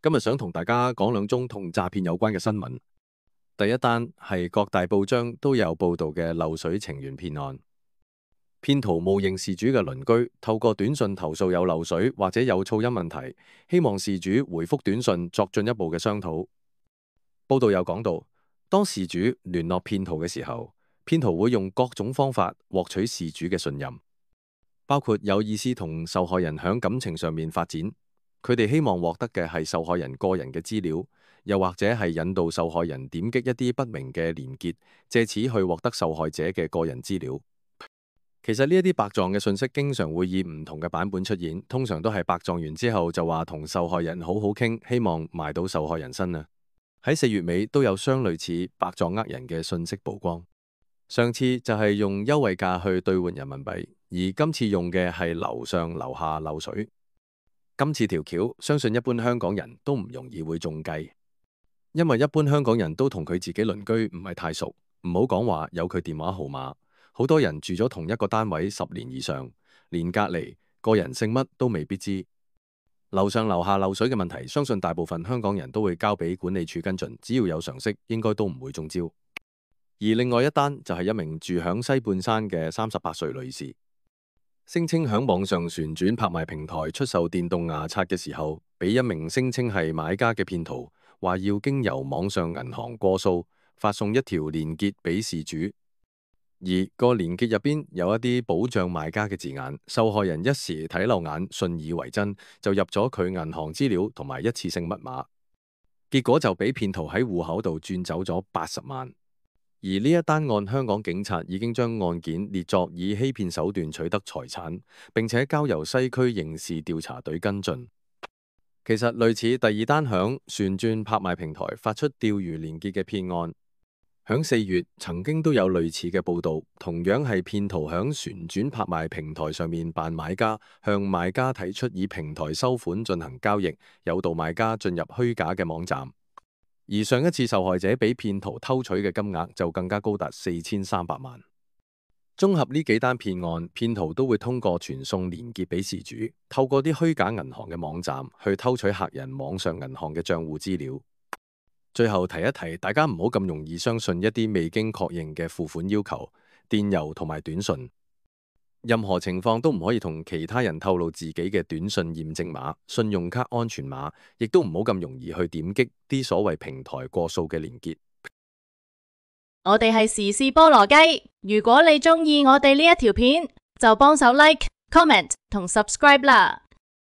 今日想同大家講兩宗同詐騙有關嘅新聞。第一單係各大報章都有報道嘅漏水情緣騙案。騙徒冒認事主嘅鄰居，透過短信投訴有漏水或者有噪音問題，希望事主回覆短信作進一步嘅商討。報道有講到，當事主聯絡騙徒嘅時候，騙徒會用各種方法獲取事主嘅信任，包括有意思同受害人喺感情上面發展。佢哋希望獲得嘅係受害人個人嘅資料，又或者係引導受害人點擊一啲不明嘅連結，借此去獲得受害者嘅個人資料。其實呢一啲白撞嘅信息經常會以唔同嘅版本出現，通常都係白撞完之後就話同受害人好好傾，希望埋到受害人身啊。喺4月尾都有相類似白撞呃人嘅信息曝光。上次就係用優惠價去兌換人民幣，而今次用嘅係樓上樓下漏水。今次條橋，相信一般香港人都唔容易會中計，因為一般香港人都同佢自己鄰居唔係太熟，唔好講話有佢電話號碼。好多人住咗同一個單位10年以上，連隔離個人姓乜都未必知。樓上樓下漏水嘅問題，相信大部分香港人都會交俾管理處跟進，只要有常識，應該都唔會中招。而另外一單就係一名住響西半山嘅38歲女士，聲稱響網上旋轉拍賣平台出售電動牙刷嘅時候，俾一名聲稱係買家嘅騙徒話要經由網上銀行過數，發送一條連結俾事主，而個連結入邊有一啲保障買家嘅字眼，受害人一時睇漏眼，信以為真，就入咗佢銀行資料同埋一次性密碼，結果就俾騙徒喺戶口度轉走咗80萬。而呢一單案，香港警察已經將案件列作以欺騙手段取得財產，並且交由西區刑事調查隊跟進。其實類似第二單響旋轉拍賣平台發出釣魚連結嘅騙案，響4月曾經都有類似嘅報道，同樣係騙徒響旋轉拍賣平台上面扮買家，向買家提出以平台收款進行交易，誘導買家進入虛假嘅網站。而上一次受害者俾騙徒偷取嘅金額就更加高達4300萬。綜合呢幾單騙案，騙徒都會通過傳送連結俾事主，透過啲虛假銀行嘅網站去偷取客人網上銀行嘅賬戶資料。最後提一提，大家唔好咁容易相信一啲未經確認嘅付款要求、電郵同埋短信。任何情況都唔可以同其他人透露自己嘅短信驗證碼、信用卡安全碼，亦都唔好咁容易去點擊啲所謂平台過數嘅連結。我哋係時事菠蘿雞，如果你鍾意我哋呢一條片，就幫手 like、comment 同 subscribe 啦。